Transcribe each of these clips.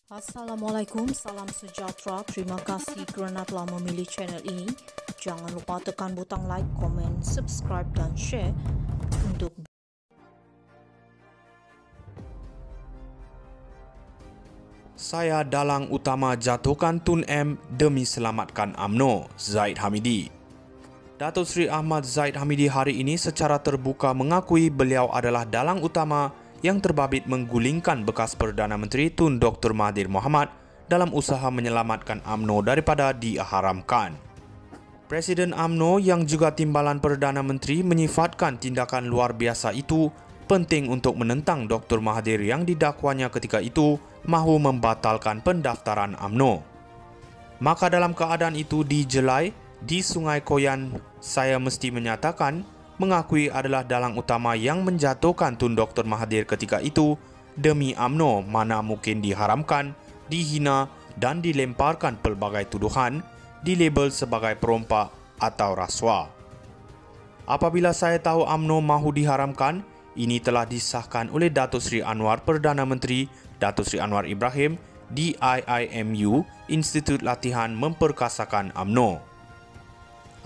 Assalamualaikum, salam sejahtera. Terima kasih kerana telah memilih channel ini. Jangan lupa tekan butang like, komen, subscribe dan share untuk Saya dalang utama jatuhkan Tun M demi selamatkan UMNO, Zaid Hamidi. Datuk Seri Ahmad Zaid Hamidi hari ini secara terbuka mengakui beliau adalah dalang utama yang terbabit menggulingkan bekas Perdana Menteri Tun Dr. Mahathir Mohamad dalam usaha menyelamatkan UMNO daripada diharamkan. Presiden UMNO yang juga timbalan Perdana Menteri menyifatkan tindakan luar biasa itu penting untuk menentang Dr. Mahathir yang didakwanya ketika itu mahu membatalkan pendaftaran UMNO. Maka dalam keadaan itu di Jelai, di Sungai Koyan, saya mesti menyatakan mengakui adalah dalang utama yang menjatuhkan Tun Dr. Mahathir ketika itu demi UMNO mana mungkin diharamkan, dihina dan dilemparkan pelbagai tuduhan, dilabel sebagai perompak atau rasuah. Apabila saya tahu UMNO mahu diharamkan, ini telah disahkan oleh Datuk Seri Anwar Perdana Menteri Datuk Seri Anwar Ibrahim di IIMU, Institut Latihan Memperkasakan UMNO.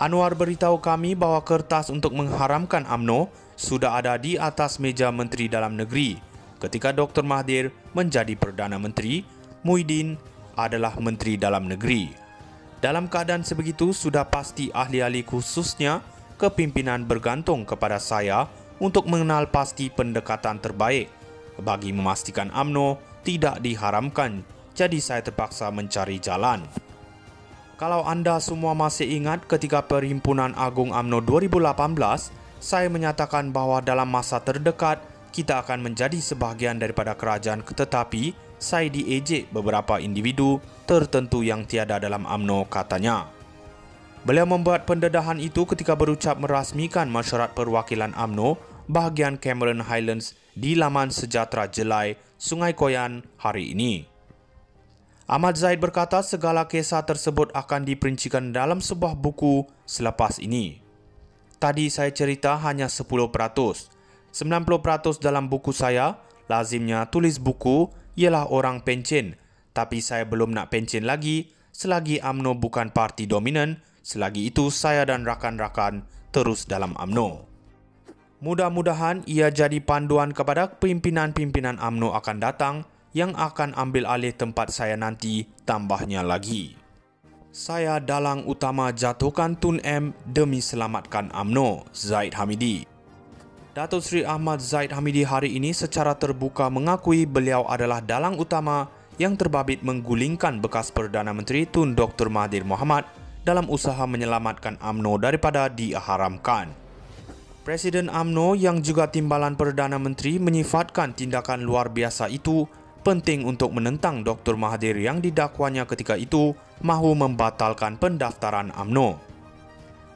Anwar beritahu kami bahawa kertas untuk mengharamkan UMNO sudah ada di atas meja Menteri Dalam Negeri ketika Dr. Mahathir menjadi Perdana Menteri, Muhyiddin adalah Menteri Dalam Negeri. Dalam keadaan sebegitu, sudah pasti ahli-ahli khususnya kepimpinan bergantung kepada saya untuk mengenal pasti pendekatan terbaik bagi memastikan UMNO tidak diharamkan, jadi saya terpaksa mencari jalan. Kalau anda semua masih ingat ketika Perhimpunan Agung UMNO 2018, saya menyatakan bahawa dalam masa terdekat kita akan menjadi sebahagian daripada kerajaan, tetapi saya diejek beberapa individu tertentu yang tiada dalam UMNO, katanya. Beliau membuat pendedahan itu ketika berucap merasmikan Mesyuarat Perwakilan UMNO bahagian Cameron Highlands di Laman Sejahtera Jelai, Sungai Koyan hari ini. Ahmad Zaid berkata segala kisah tersebut akan diperincikan dalam sebuah buku selepas ini. Tadi saya cerita hanya 10%. 90% dalam buku saya, lazimnya tulis buku ialah orang pencen, tapi saya belum nak pencen lagi selagi UMNO bukan parti dominan, selagi itu saya dan rakan-rakan terus dalam UMNO. Mudah-mudahan ia jadi panduan kepada pimpinan-pimpinan UMNO akan datang yang akan ambil alih tempat saya nanti, tambahnya lagi. Saya dalang utama jatuhkan Tun M demi selamatkan UMNO, Zaid Hamidi. Datuk Seri Ahmad Zaid Hamidi hari ini secara terbuka mengakui beliau adalah dalang utama yang terbabit menggulingkan bekas Perdana Menteri Tun Dr. Mahathir Mohamad dalam usaha menyelamatkan UMNO daripada diharamkan. Presiden UMNO yang juga timbalan Perdana Menteri menyifatkan tindakan luar biasa itu penting untuk menentang Dr. Mahathir yang didakwanya ketika itu mahu membatalkan pendaftaran UMNO.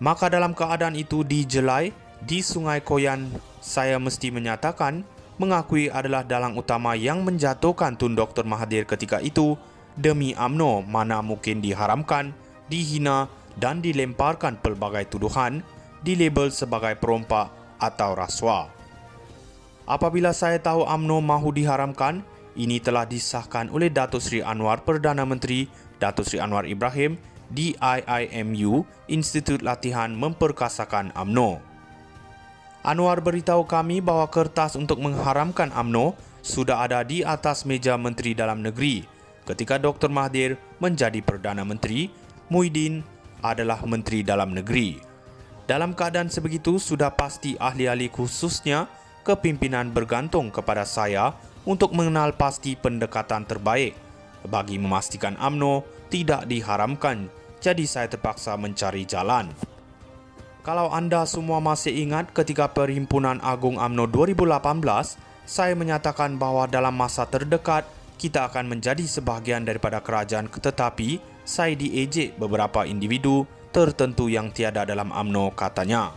Maka dalam keadaan itu di Jelai, di Sungai Koyan, saya mesti menyatakan mengakui adalah dalang utama yang menjatuhkan Tun Dr. Mahathir ketika itu demi UMNO mana mungkin diharamkan, dihina dan dilemparkan pelbagai tuduhan, dilabel sebagai perompak atau rasuah. Apabila saya tahu UMNO mahu diharamkan, ini telah disahkan oleh Datuk Seri Anwar Perdana Menteri Datuk Seri Anwar Ibrahim di IIMU, Institut Latihan Memperkasakan UMNO. Anwar beritahu kami bahawa kertas untuk mengharamkan UMNO sudah ada di atas meja Menteri Dalam Negeri ketika Dr. Mahathir menjadi Perdana Menteri, Muhyiddin adalah Menteri Dalam Negeri. Dalam keadaan sebegitu, sudah pasti ahli-ahli khususnya kepimpinan bergantung kepada saya untuk mengenal pasti pendekatan terbaik bagi memastikan UMNO tidak diharamkan, jadi saya terpaksa mencari jalan. Kalau anda semua masih ingat ketika Perhimpunan Agung UMNO 2018, saya menyatakan bahawa dalam masa terdekat kita akan menjadi sebahagian daripada kerajaan, tetapi saya diejek beberapa individu tertentu yang tiada dalam UMNO, katanya.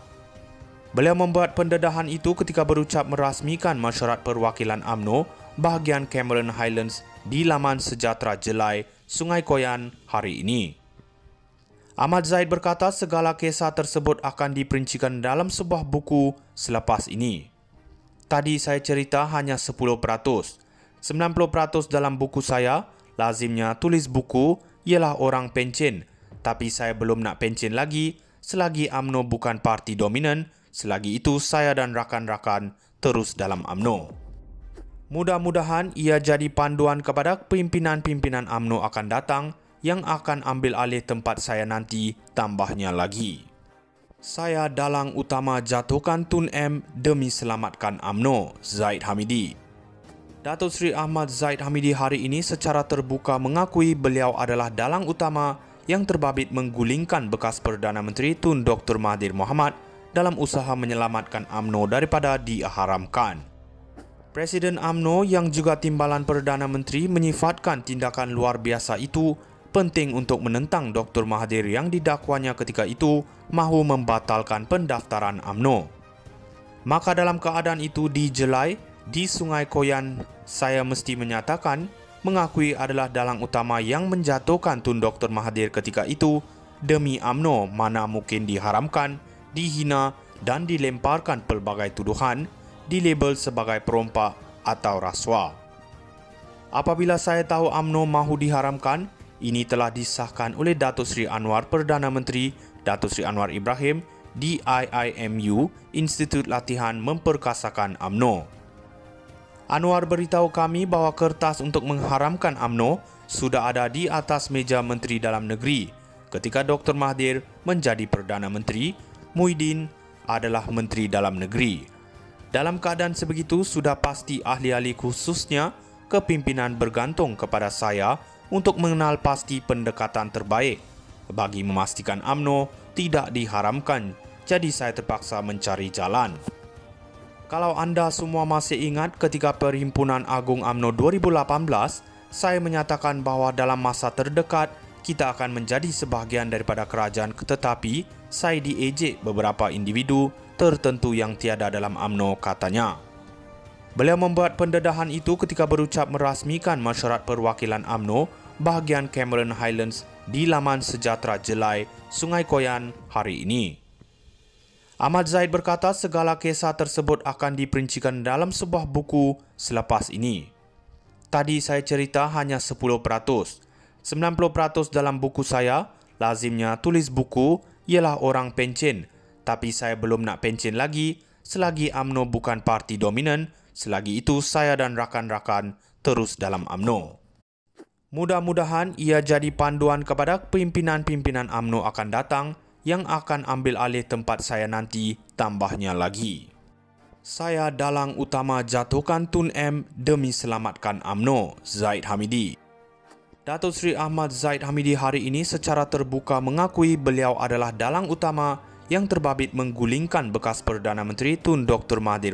Beliau membuat pendedahan itu ketika berucap merasmikan Mesyuarat Perwakilan UMNO bahagian Cameron Highlands di Laman Sejahtera Jelai, Sungai Koyan hari ini. Ahmad Zaid berkata segala kisah tersebut akan diperincikan dalam sebuah buku selepas ini. Tadi saya cerita hanya 10%. 90% dalam buku saya, lazimnya tulis buku ialah orang pencen, tapi saya belum nak pencen lagi selagi UMNO bukan parti dominan, selagi itu saya dan rakan-rakan terus dalam UMNO. Mudah-mudahan ia jadi panduan kepada pimpinan-pimpinan UMNO akan datang yang akan ambil alih tempat saya nanti, tambahnya lagi. Saya dalang utama jatuhkan Tun M demi selamatkan UMNO, Zaid Hamidi. Datuk Seri Ahmad Zaid Hamidi hari ini secara terbuka mengakui beliau adalah dalang utama yang terbabit menggulingkan bekas Perdana Menteri Tun Dr. Mahathir Mohamad dalam usaha menyelamatkan UMNO daripada diharamkan. Presiden UMNO yang juga timbalan Perdana Menteri menyifatkan tindakan luar biasa itu penting untuk menentang Dr. Mahathir yang didakwanya ketika itu mahu membatalkan pendaftaran UMNO. Maka dalam keadaan itu di Jelai, di Sungai Koyan, saya mesti menyatakan mengakui adalah dalang utama yang menjatuhkan Tun Dr. Mahathir ketika itu demi UMNO mana mungkin diharamkan, dihina dan dilemparkan pelbagai tuduhan, dilabel sebagai perompak atau rasuah. Apabila saya tahu UMNO mahu diharamkan, ini telah disahkan oleh Datuk Seri Anwar Perdana Menteri Datuk Seri Anwar Ibrahim di IIMU, Institut Latihan Memperkasakan UMNO. Anwar beritahu kami bahawa kertas untuk mengharamkan UMNO sudah ada di atas meja Menteri Dalam Negeri. Ketika Dr. Mahathir menjadi Perdana Menteri, Muhyiddin adalah Menteri Dalam Negeri. Dalam keadaan sebegitu, sudah pasti ahli-ahli khususnya kepimpinan bergantung kepada saya untuk mengenal pasti pendekatan terbaik bagi memastikan UMNO tidak diharamkan. Jadi saya terpaksa mencari jalan. Kalau anda semua masih ingat ketika Perhimpunan Agung UMNO 2018, saya menyatakan bahawa dalam masa terdekat kita akan menjadi sebahagian daripada kerajaan, tetapi saya diejek beberapa individu tertentu yang tiada dalam UMNO, katanya. Beliau membuat pendedahan itu ketika berucap merasmikan mesyuarat perwakilan UMNO bahagian Cameron Highlands di Laman Sejahtera Jelai, Sungai Koyan hari ini. Ahmad Zaid berkata segala kisah tersebut akan diperincikan dalam sebuah buku selepas ini. Tadi saya cerita hanya 10%. 90% dalam buku saya, lazimnya tulis buku ialah orang pencen, tapi saya belum nak pencen lagi selagi UMNO bukan parti dominan, selagi itu saya dan rakan-rakan terus dalam UMNO. Mudah-mudahan ia jadi panduan kepada pimpinan-pimpinan UMNO akan datang yang akan ambil alih tempat saya nanti, tambahnya lagi. Saya dalang utama jatuhkan Tun M demi selamatkan UMNO, Zaid Hamidi. Datuk Seri Ahmad Zaid Hamidi hari ini secara terbuka mengakui beliau adalah dalang utama yang terbabit menggulingkan bekas Perdana Menteri Tun Dr. Mahathir